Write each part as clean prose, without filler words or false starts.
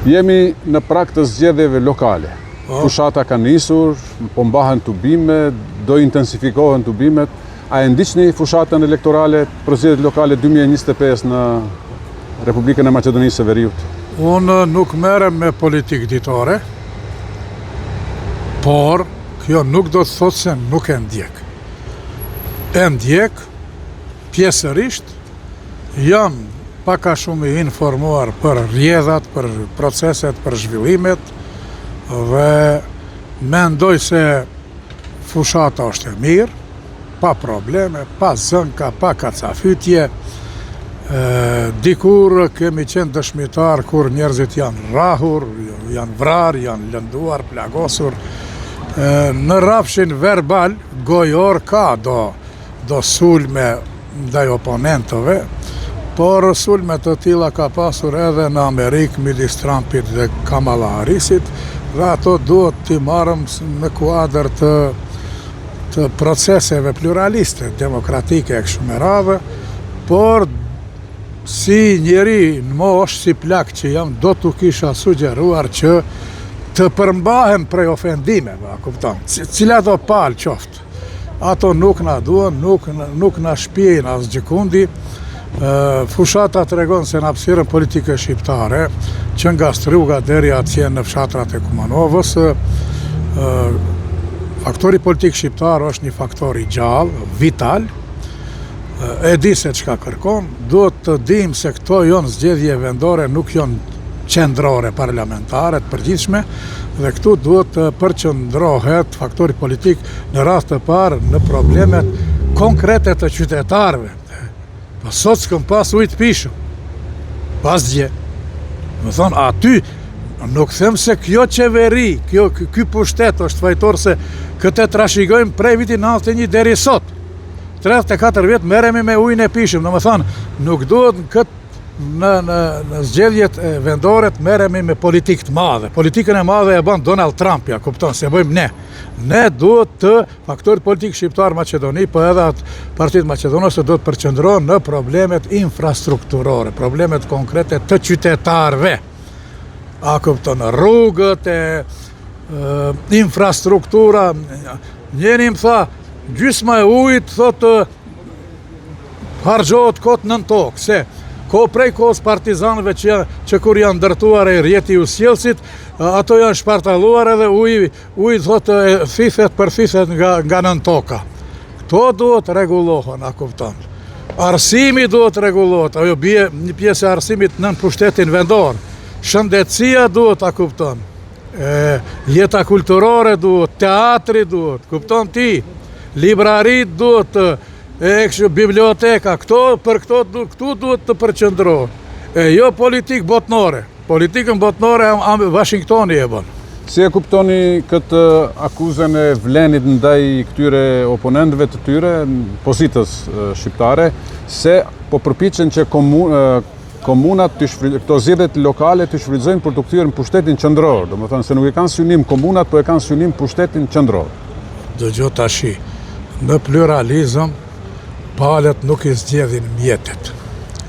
Jemi në prag të zgjedhjeve lokale. Fushata ka nisur, po mbahen tubime, do intensifikohen tubimet. A e ndiqni fushatën elektorale për zgjedhjet lokale 2025 në Republikën e Maqedonisë së Veriut? Unë nuk merrem me politikë ditore, por kjo nuk do të thotë se nuk e ndjek. E ndjek, pjesërisht, jam paka shumë i informuar për rrjedhat, për proceset, për zhvillimet, dhe mendoj se fushata është e mirë, pa probleme, pa zënka, pa kacafytje. Dikur kemi qenë dëshmitar kur njerëzit janë rrahur, janë vrarë, janë lënduar, plagosur. Në rrafshin verbal, gojor ka do sulme ndaj oponentëve, por sulme të tilla ka pasur edhe në Amerikë midis Trumpit dhe Kamala Harrisit, dhe ato duhet t'i marrëm në kuadër të proceseve pluraliste, demokratike e kështu me radhë, por si njeri në moshë, si plak që jam, do t'u kisha sugjeruar që të përmbahem prej ofendimeve, a kupton, cila do palë qoftë. Ato nuk na duan, nuk na shpjejnë as gjikundi. Fushata tregon se në hapësirën politike shqiptare, që nga Struga deri atje në fshatrat e Kumanovës, faktori politik shqiptar është një faktor i gjallë, vital, e di se çka kërkon, duhet të dim se këto janë zgjedhje vendore, nuk janë qendrore parlamentare të përgjithshme, dhe këtu duhet të përqendrohet faktori politik në rast të parë në problemet konkrete të qytetarëve. Po sot s'këm pas ujë të pishëm, pas gjë. Më thonë, aty, nuk them se kjo qeveri, ky pushtet është fajtor se këtë trashëgojmë prej vitit 91 deri sot. 34 vjet merremi me ujin e pishëm, do më thonë, nuk duhet në zgjedhjet vendore të merremi me politikë të madhe. Politikën e madhe e bën Donald Trump, ja kupton, se bëjmë ne. Ne duhet të faktori politik shqiptar Maqedoni, po edhe atë Partitë Maqedonase do të përqendrohen në problemet infrastrukturore, problemet konkrete të qytetarëve. A kupton, rrugët infrastruktura. Njëri më tha, gjysma e ujit thotë harxhohet kot nën tokë, se prej kohës partizanëve që kur janë ndërtuar e rjeti u sjellësit, ato janë shpartalluar edhe uji thotë thithet për thithet nga nën toka. Këto duhet rregullohen, a kupton. Arsimi duhet rregullohet, ajo bie një pjesë e arsimit nën pushtetin vendor. Shëndetësia duhet, a kupton. Jeta kulturore duhet, teatri duhet, kupton ti. Librarit duhet, biblioteka, këtu duhet të përqendrohen. Jo politikë botnore. Politikën botnore Washingtoni e bën. Si e kuptoni këtë akuzën e vlenit ndaj këtyre oponentëve të tyre, pozitës shqiptare, se po përpiqen që komunat, këto zgjedhjet lokale të shfrytëzojnë për të kthyer në pushtetin qendror, domethënë se nuk e kanë synim komunat, po e kanë synim pushtetin qendror. Dëgjoj tash, në pluralizëm palët nuk i zgjedhin mjetet.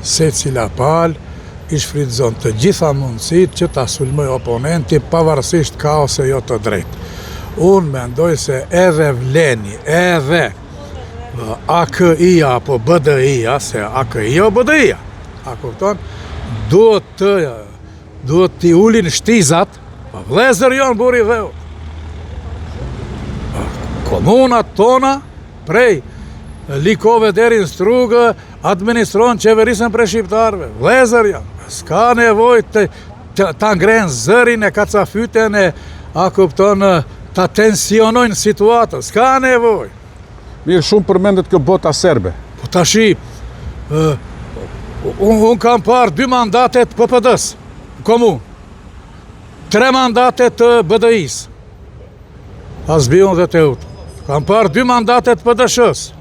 Secila palë i shfrytëzon të gjitha mundësit që ta sulmoj oponenti pavarësisht ka ose jo të drejtë. Unë mendoj se edhe vleni, edhe AKI-ja apo BDI-ja, se AKI-ja o BDI-ja, a kupton, duhet t'i ulin shtizat, vlezër janë buri dhe komunat tona prej Likove deri në Strugë administron qeverisën për shqiptarëve. Vlezër janë. S'ka nevojë ta ngrenë zërin e kacafyten a kupton ta tensionojnë situatën. S'ka nevojë. Mirë, shumë përmendet kjo bota serbe. Po tashi, unë kam parë 2 mandate të PPD-s, komunë. 3 mandate të BDI-s. Asbiun dhe Teut. Kam parë 2 mandate të PDSH-s.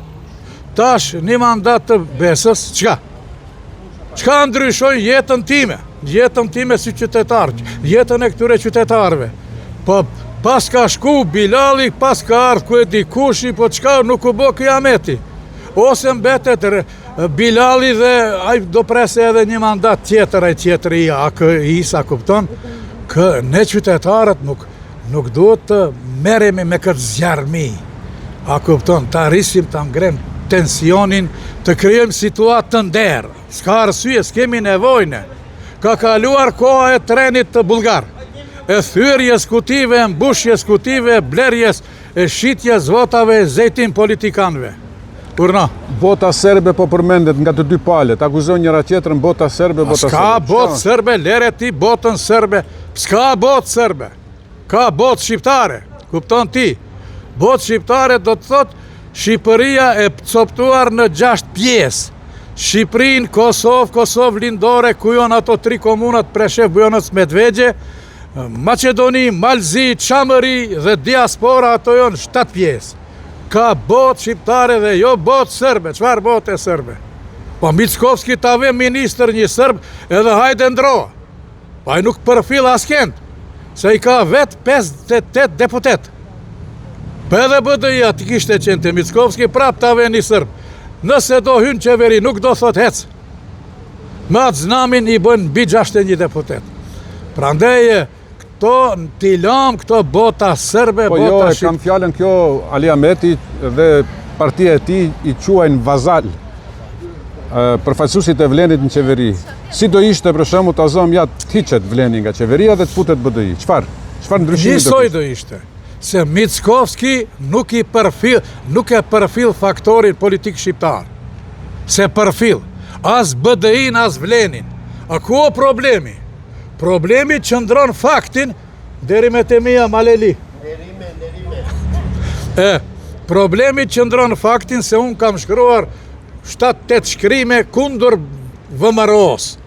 Tash, një mandat të Besës, qka? Qka ndryshoj jetën time si qytetar, jetën e këtyre qytetarve. Po, pas ka shku Bilali, pas ka ardhë ku e di kushi, po qka nuk u bo Kiameti. Ose mbetet Bilali dhe ai do prese edhe një mandat tjetër, ai tjetëri AKI, sa kupton, kë ne qytetarët nuk duhet të merremi me këtë zjarmi. A kupton, ta rrisim ta ngrem tensionin, të krijojmë situatë të nderë. S'ka arsye, s'kemi nevojnë. Ka kaluar koha e trenit të bullgar, e thyrjes kutive, mbushjes kutive, blerjes e shitjes votave zejtin politikanëve. Urna. Bota serbe po përmendet nga të dy palët, akuzon njëra tjetrën bota serbe, bota serbe. Ska botë serbe, lere ti botën serbe, ska botë serbe, ka botë shqiptare, kupton ti. Botë shqiptare do të thot Shqipëria e coptuar në 6 pjesë. Shqipërinë, Kosovë lindore, ku janë ato 3 komunat, Preshев, Bujanovc, Medvegje, Maqedoni, Malzi, Çamëri dhe diaspora, ato janë 7 pjesë. Ka botë shqiptare dhe jo botë serbe. Çfarë botë e serbe? Po Mickovski ta vë ministër një serb edhe hajde ndroa. Po ai nuk përfill askend, se i ka vetë 58 deputet. Po edhe BDI-a ti kishte qenë te Mickovski prap ta vë një serb. Nëse do hyn qeveri nuk do thot hec. Me atë znamin i bën mbi 61 deputet. Prandaj këto t'i lam këto bota serbe, po bota jo, kam fjalën kjo Ali Ahmeti dhe partia e tij i quajnë vazal. Përfaqësuesit e Vlenit në qeveri. Si do ishte për shembull ta zëm ja të hiqet Vleni nga qeveria dhe të futet BDI. Çfarë ndryshimi do Njësoj do ishte. Se Mickovski nuk e përfill faktorin politik shqiptar. Se përfill as BDI-n as Vlenin. A ku o problemi? Problemi qëndron faktin deri me Temia Maleli. Problemi qëndron faktin se unë kam shkruar 7-8 shkrime kundur VMRO-s,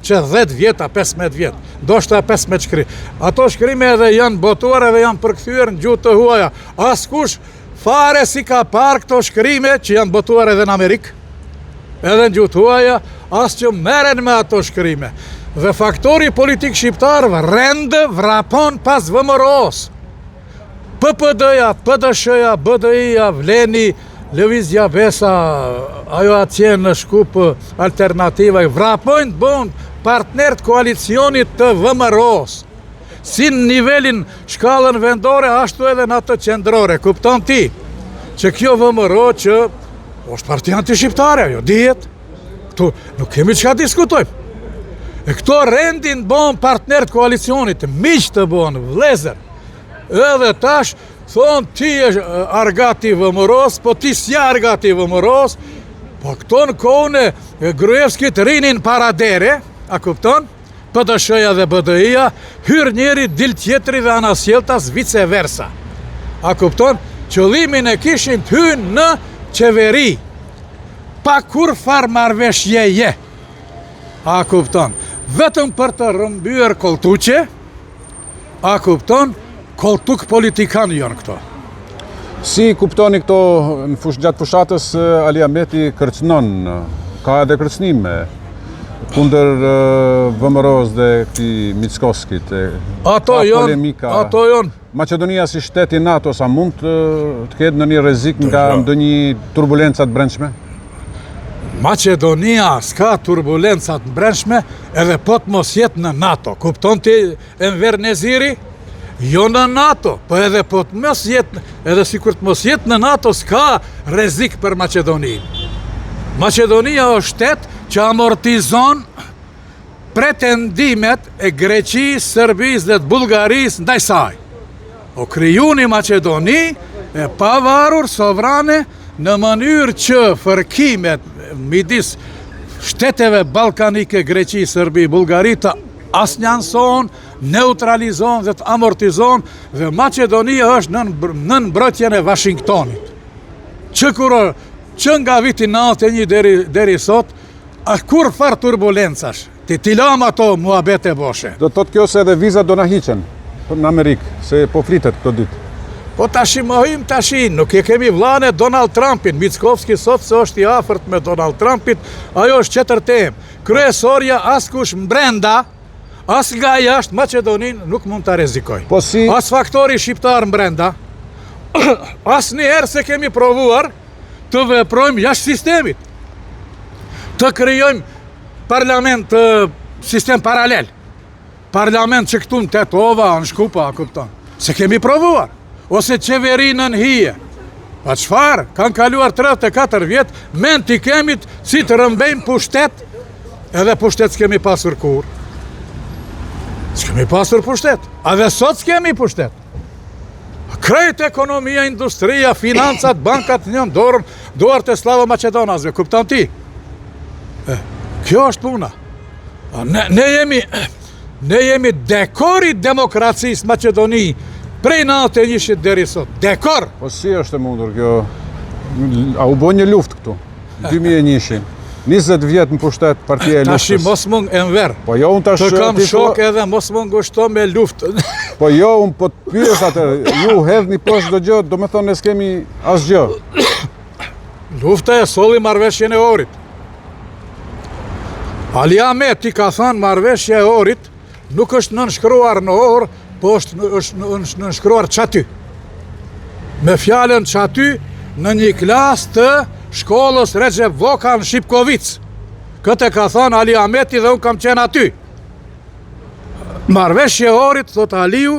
që 10 vjeta, 15 vjet, do shta 15 shkrime. Ato shkrime edhe janë botuar edhe janë përkthyer në gjuhë të huaja. Askush fare si ka parë këto shkrime që janë botuar edhe në Amerikë, edhe në gjuhë të huaja, as që merren me ato shkrime. Dhe faktori politik shqiptar rende vrapon pas VMRO-s. PPD-ja, PDSH-ja, BDI-ja, Vleni, Lëvizja Besa, ajo atje në Shkup Alternativa, vrapojnë të bon partner të koalicionit të VMRO-s. Si në nivelin shkallën vendore, ashtu edhe në atë qendrore. Kupton ti që kjo VMRO që është partia anti-shqiptare, jo dihet. Këtu nuk kemi çka diskutojmë. E këto rendin bon partner të koalicionit, miq të bon, vlezër. Edhe tash thonë ti e argati VMRO-s, po ti s'ja argati VMRO-s, po këto në kohën e Gruevskit rinin para dere, a kupton? PDSH-ja dhe BDI-ja, hyr njeri, dil tjetri dhe anasjeltas, vice versa. A kupton? Qëllimin e kishin të hynë në qeveri, pa kur far marrëveshjeje. A kupton? Vetëm për të rëmbyer koltuqe, a kupton, koltuk politikan janë këto. Si kuptoni këto gjatë fushatës Ali Ahmeti kërcënon, ka edhe kërcënime kundër VMRO-s dhe këtij Mickovskit. Ato janë. Maqedonia si shteti NATO sa mund të ketë ndonjë rrezik nga ndonjë turbulenca të brendshme? Maqedonia s'ka turbulencat të brendshme edhe po të mos jetë në NATO. Kupton ti Enver Neziri? Jo në NATO, po edhe po të mos jetë, edhe sikur të mos jetë në NATO s'ka rrezik për Maqedoninë. Maqedonia është shtet që amortizon pretendimet e Greqisë, Serbisë dhe të Bullgarisë ndaj saj. O kriju një Maqedoni e pavarur, sovrane, në mënyrë që fërkimet midis shteteve balkanike, Greqi, Serbi, Bullgari të asnjanson, neutralizon dhe të amortizon, dhe Maqedonia është në mbrojtjen e Washingtonit. Që nga viti 91 deri sot, a kur far turbulencash, ti lam ato muhabete boshe. Do të thotë kjo se edhe vizat do na hiqen në Amerikë, se po flitet këto ditë. Po tashi mohim tashi, nuk e kemi vllane Donald Trumpin. Mickovski sot se është i afërt me Donald Trumpit, ajo është qetër temë. Kryesorja askush mbrenda, as nga jashtë Maqedoninë nuk mund ta rrezikoj. Po si as faktori shqiptar mbrenda, asnjëherë se kemi provuar të veprojmë jashtë sistemit. Të krijojmë parlament, sistem paralel. Parlament që këtu në Tetova, në Shkupa, kupton. Se kemi provuar. Ose qeverinë në hije. Pa çfarë? Kanë kaluar 34 vjet, menti kemi si të rëmbejmë pushtet, edhe pushtet s'kemi pasur kur. S'kemi pasur pushtet. A dhe sot s'kemi pushtet. Krejt ekonomia, industria, financat, bankat njën dorën, duart e Slavo Macedonasve, kupton ti? Kjo është puna. Ne jemi dekori demokracisë Macedoni, prej 91 deri sot. Dekor! Po si është e mundur kjo? A u bo një luftë këtu? 2001. 20 vjet në pushtet partia e luftës. Tashi mos mund e nver. Po jo unë tash... Të kam shok edhe mos mund ngushto me luftë. Po jo unë po të pyes atë, ju hedhni poshtë do gjë, do me thonë ne s'kemi asgjë. Lufta e solli marrëveshjen e Ohrit. Ali Ahmeti ka thënë marrëveshja e Ohrit nuk është nënshkruar në Ohër, po është nënshkruar çaty. Me fjalën çaty në një klasë të shkollës Recep Voka në Shipkovic. Këtë ka thënë Ali Ahmeti dhe unë kam qenë aty. Marrëveshja e Ohrit, thot Aliu,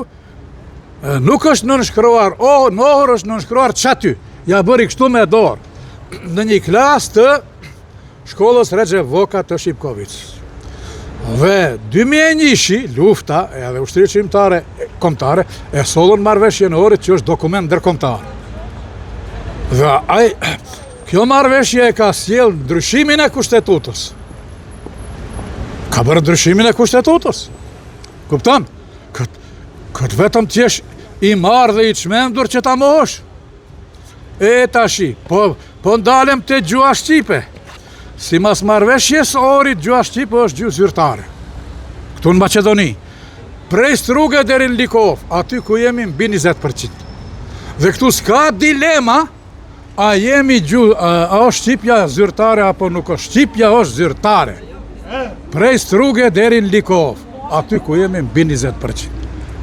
nuk është nënshkruar në Ohër, është nënshkruar çaty. Ja bëri kështu me dorë. Në një klasë të shkollës Recep Voka të Shipkovic. Dhe 2001 lufta edhe ushtria kombëtare e sollën marrëveshjen e Ohrit që është dokument ndërkombëtar. Dhe kjo marrëveshje e ka sjell ndryshimin e kushtetutës. Ka bërë ndryshimin e kushtetutës. Kupton? Këtë vetëm t'jesh i marrë dhe i çmendur që ta mohosh. Tashi, po ndalem te gjua shqipe. Si mas marrëveshjes Ohrit, gjua shqipe është gjuhë zyrtare. Këtu në Macedoni. Prej Struge deri në Likov, aty ku jemi mbi 20%. Dhe këtu s'ka dilema, a është Shqipja zyrtare apo nuk është. Shqipja është zyrtare. Prej Struge deri në Likov, aty ku jemi mbi 20%.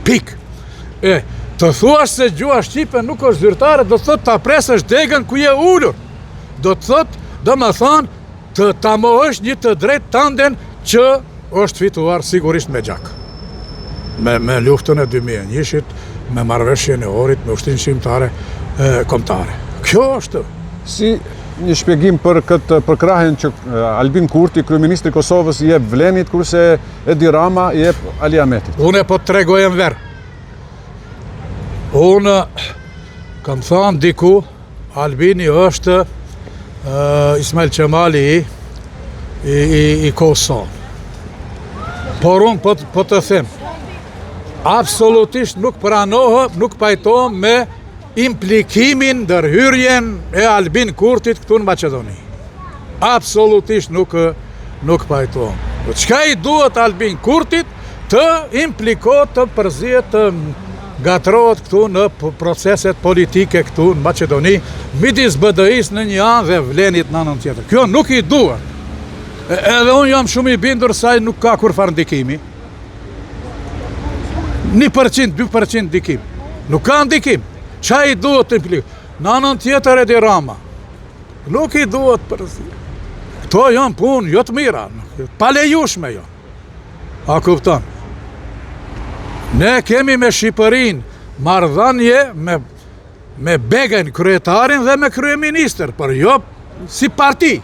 Pik. Të thuash se gjua shqipe nuk është zyrtare, do të thot ta presësh degën ku je ulur. Do të thot, do më thonë, të ta mohësh një të drejtë tanden që është fituar sigurisht me gjak. Me luftën e 2001-shit, me marrëveshjen e Ohrit, me ushtrinë shqiptare kombëtare. Kjo është. Si një shpjegim për krahjen që Albin Kurti, kryeministri i Kosovës, i jep Vlenit, kurse Edi Rama i jep Ali Ahmetit. Unë po të tregojem verë. Unë kam thënë diku, Albini është Ismail Qemali i Kosovë. Por unë po të them, absolutisht nuk pranohë, nuk pajtohë me implikimin, ndërhyrjen e Albin Kurtit këtu në Macedoni. Absolutisht nuk pajtohë. Çka i duhet Albin Kurtit të implikot, të përzihet, të gatrohet këtu në proceset politike këtu në Macedoni, midis BDI-s në një anë dhe Vlenit në anën tjetër. Kjo nuk i duhet. Edhe unë jam shumë i bindur se nuk ka kurfar ndikimi. 1%, 2% ndikim. Nuk ka ndikim. Qa i duhet të implikot? Në anën tjetër Edi Rama. Nuk i duhet përzi. Këto janë punë, jo të mira, palejushme jo. A kupton? Ne kemi me Shqipërinë marrëdhënie me Begen, kryetarin dhe me kryeministër, por jo si parti.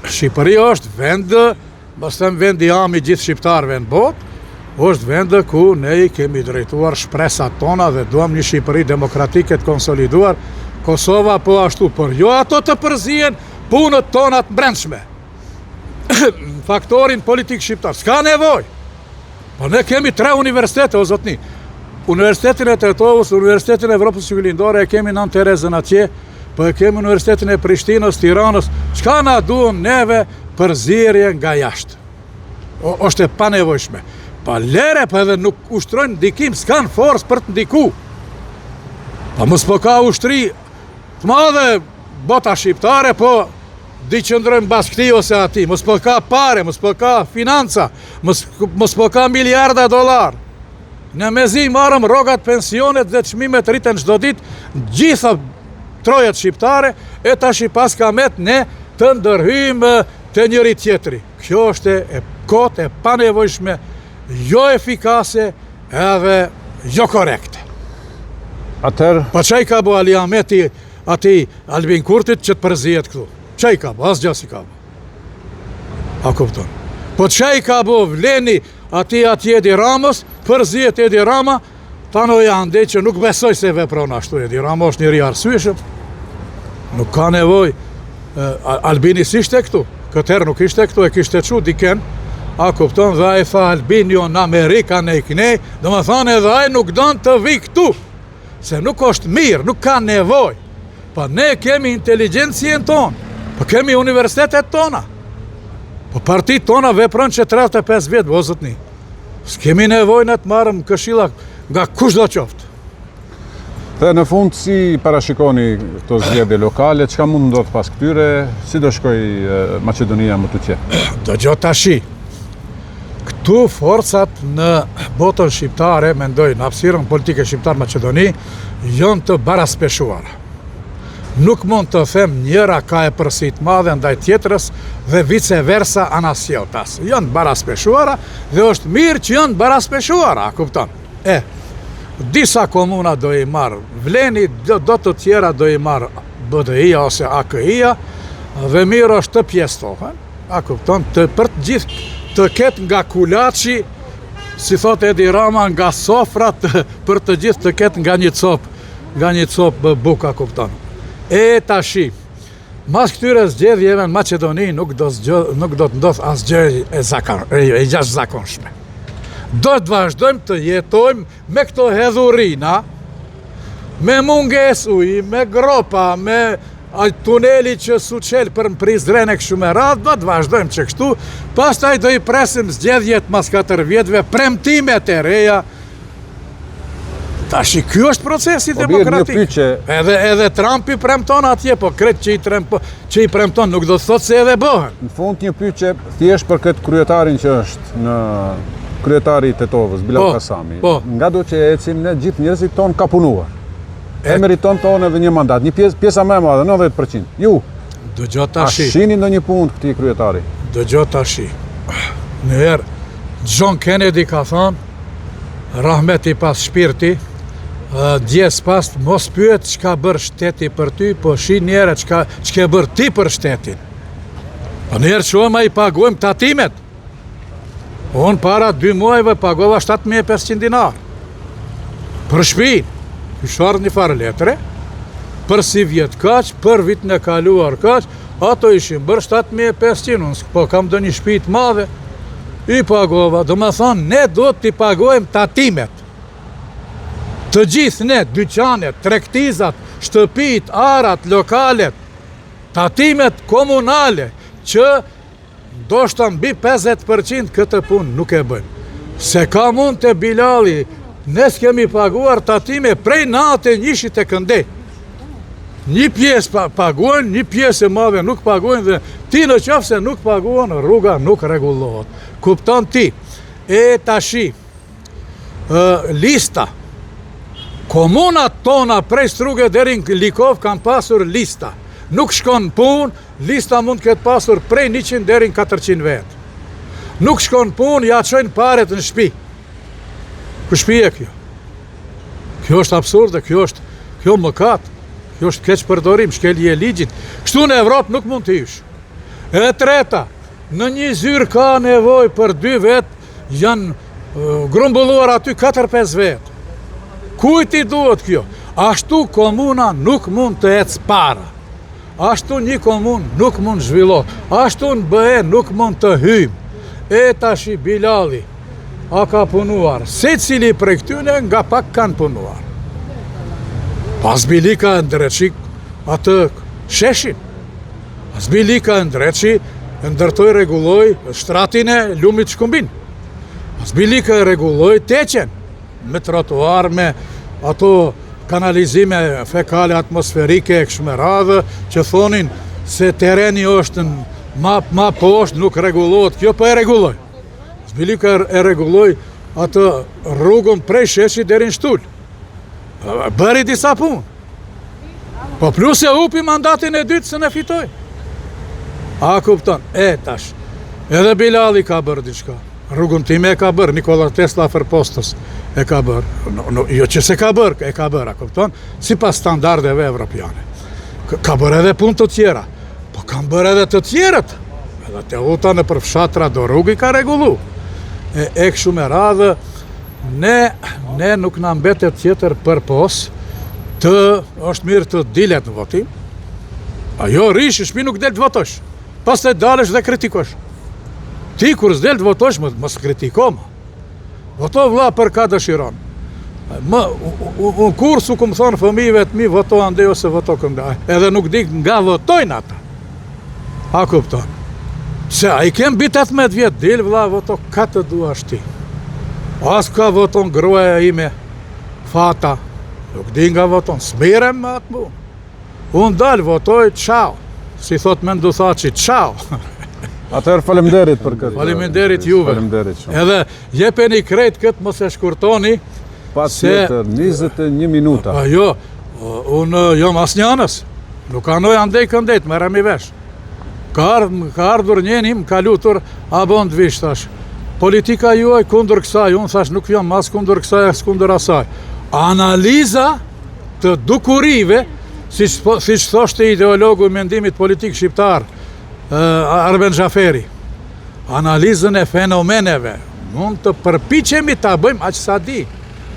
Shqipëria është vend, mos them vend i am i gjithë shqiptarëve në botë, është vend ku ne i kemi drejtuar shpresat tona dhe duam një Shqipëri demokratike të konsoliduar. Kosova po ashtu, por jo ato të përzihen punët tona të brendshme. Faktorin politik shqiptar, s'ka nevojë. Po ne kemi 3 universitete, o zotni. Universitetin e Tetovës, Universitetin e Evropës Juglindore, e kemi Nën Terezën atje, po e kemi Universitetin e Prishtinës, Tiranës. Çka na duhen neve për zierje nga jashtë? Është e panevojshme. Pa lere, po edhe nuk ushtrojnë ndikim, s'kan forcë për të ndiku. Pa mos po ka ushtri të madhe bota shqiptare, po di qëndrojnë bas këti ose ati, mos po ka pare, mos po ka financa, mos po ka miliarda dolar. Në mezi marëm rogat pensionet dhe çmimet rriten çdo ditë, gjitha trojet shqiptare, e tash i pas kamet ne të ndërhyjmë të njëri tjetri. Kjo është e kot e panevojshme, jo efikase edhe jo korekte. Atëherë, Pa qaj ka bo Ali Ahmeti ati Albin Kurtit që të përzijet këtu? Qaj ka bo, asë gjasi ka bo. A kupton? Po qaj ka bo Vleni ati Edi Ramës, përzijet Edi Rama, tano janë që nuk besoj se vepron ashtu. Edi Rama është njëri arsyeshëm. Nuk ka nevoj. Albini s'ishte këtu. Këtër nuk ishte këtu, e kishte qu diken. A kupton, dhe e tha Albinio në Amerika në i knej, dhe më thane edhe aj nuk don të vi këtu. Se nuk është mirë, nuk ka nevoj. Pa ne kemi inteligencien tonë, pa kemi universitetet tona. Po partit tona vepron që 35 vjetë, vozët një. S'kemi nevoj në të marëm këshilla nga kush do qoftë. dhe në fund si parashikoni këto zgjedhje lokale, çka mund ndodh pas këtyre, si do shkoj Maqedonia më tutje? Do gjë tashi. Këtu forcat në botën shqiptare, mendoj, në hapësirën politike shqiptar Maqedoni, janë të baraspeshuara. Nuk mund të them njëra ka e përsit madhe ndaj tjetrës dhe vice versa anasjotas. Janë baraspeshuara dhe është mirë që janë baraspeshuara, kupton? Disa komuna do i marë Vleni, do të tjera do i marë BDI-a ose AKI-a dhe mirë është të pjestohen, a kupton, për të gjithë të ketë nga kulaçi, si thot Edi Rama, nga sofrat, për të gjithë të ketë nga një copë buka, kupton. Tashi, mas këtyre zgjedhjeve në Maqedoni nuk do të ndodh asgjë e jashtëzakonshme. Do të vazhdojmë të jetojmë me këto hedhurina, me munges uji, me gropa, me tuneli që suçel për në Prizren e kështu me radhë, do të vazhdojmë që kështu, pastaj do i presim zgjedhjet mas 4 vjetëve, premtimet e reja. Tashi, ky është procesi demokratik. Edhe Trumpi premton atje, po kretë që i premton nuk do të thotë se edhe bëhen. Në fund një pyetje thjesht për këtë kryetarin që është në kryetari i Tetovës, Bilal Kasami. Nga do që ecim ne gjithë njerëzit tonë ka punuar. E meriton tonë edhe një mandat, një pjesa më e madhe, 90%. Ju, a shini ndonjë punë këtij kryetari? Dëgjoj tashi. Njëherë John Kennedy ka thonë, rahmeti pas shpirti, djes pas, mos pyet çka bër shteti për ty, po shi njerë çka bër ti për shtetin. Po njerë që i pagojmë tatimet. Unë para 2 muajve pagova 7.500 dinar. Për shtëpinë. Kështu një farë letre, për si vjetë kaq, për vitin e kaluar kaq, ato ishin bërë 7.500, unë po kam do një shtëpi madhe, i pagova. Do me thonë, ne do t'i pagojmë tatimet. Të gjithë ne, dyqanet, trektizat, shtëpit, arat, lokalet, tatimet komunale, që do shta mbi 50% këtë punë nuk e bëjmë. Se ka mund të Bilali, ne s'kemi paguar tatime prej natë e njishit e këndej. Një pjesë paguajnë, një pjesë e madhe nuk paguajnë dhe ti në qafë se nuk paguajnë, rruga nuk regullohet. Kupton ti, tashi, lista, komunat tona prej Struge deri në Likov kanë pasur lista. Nuk shkon punë, lista mund këtë pasur prej 100 deri në 400 vetë. Nuk shkon punë, ja qojnë paret në shpi. Ku shpi e kjo? Kjo është absurde, kjo mëkat, kjo është keq përdorim, shkelje e ligjit. Kështu në Evropë nuk mund të ish. E treta, në një zyrë ka nevoj për 2 vetë, janë grumbulluar aty 4-5 vetë. Kujt i duhet kjo? Ashtu komuna nuk mund të ecë para. Ashtu një komun nuk mund zhvillohet. Ashtu në BE nuk mund të hyjmë. Tashi Bilali, a ka punuar? Se cili prej këtyne nga pak kanë punuar. Pas Bilika e ndreqi atë sheshin. Pas Bilika e ndreqi, ndërtoj regulloj shtratin e Lumit Shkumbin. Pas Bilika e regulloj teqen. Me trotuar, me ato kanalizime fekale atmosferike e këshme radhë, që thonin se tereni është ma poshtë, nuk regullohet, kjo për e regulloj. Zbilika e regulloj atë rrugën prej sheshi deri në Shtull. Bëri disa punë. Po plus e upi mandatin e dytë se ne fitoj. A kupton? Tash. Edhe Bilali ka bërë diçka. Rrugën time e ka bërë, Nikola Tesla Fërpostës e ka bërë. Jo që se ka bërë, e ka bërë, a kupton? Sipas standardeve evropiane. Ka bërë edhe punë të tjera, po kanë bërë edhe të tjerët. Edhe te uta në për fshatra do rrugi ka regullu. E kështu me radhë, ne nuk na mbetet tjetër përpos të është mirë të dilet në votim. Ajo rish, shpi nuk del të votosh. Pas të dalesh dhe kritikosh. Ti kur s'del të votosh, mos kritiko ma. Voto vlla për ka dëshiron. Unë kursu ku më thonë fëmijëve të mi voto ande ose voto këndaj. Edhe nuk di nga votojnë ata. A kupton? Se a i kem bit 18 vjetë, dil vlla voto ka të duash ti. As ka voton gruaja ime, Fata. Nuk di nga voton, smirem me atë mu. Unë dalë votoj, qau. Si thot Menduthaçi, qau. Atëherë faleminderit për këtë. Faleminderit juve. Faleminderit shumë. Edhe jepeni krejt këtë mos e shkurtoni. Patjetër, 21 minuta. Jo, unë jam asnjanës. Nuk anoj andej këndejt, merrem i vesh. Ka ardhur njeni, më ka lutur, a bon të vish, thash. Politika juaj kundër kësaj, unë thash nuk jam as kundër kësaj, as kundër asaj. Analiza të dukurive, si që thoshte ideologu i mendimit politik shqiptar, Arben Xhaferi, analizën e fenomeneve, mund të përpiqemi ta bëjmë aq sa di,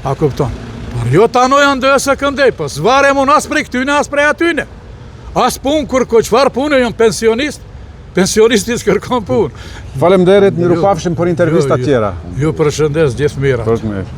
a kupton? Por jo ta anoj andëse këndej, po zvarem unë as prej këtyne, as prej atyne. As punë kur çfarë punë, jam pensionist, pensionisti s'kërkon punë. Faleminderit, mirupafshim për intervista tjera. Ju përshëndes, gjithë mira. Përshëndes.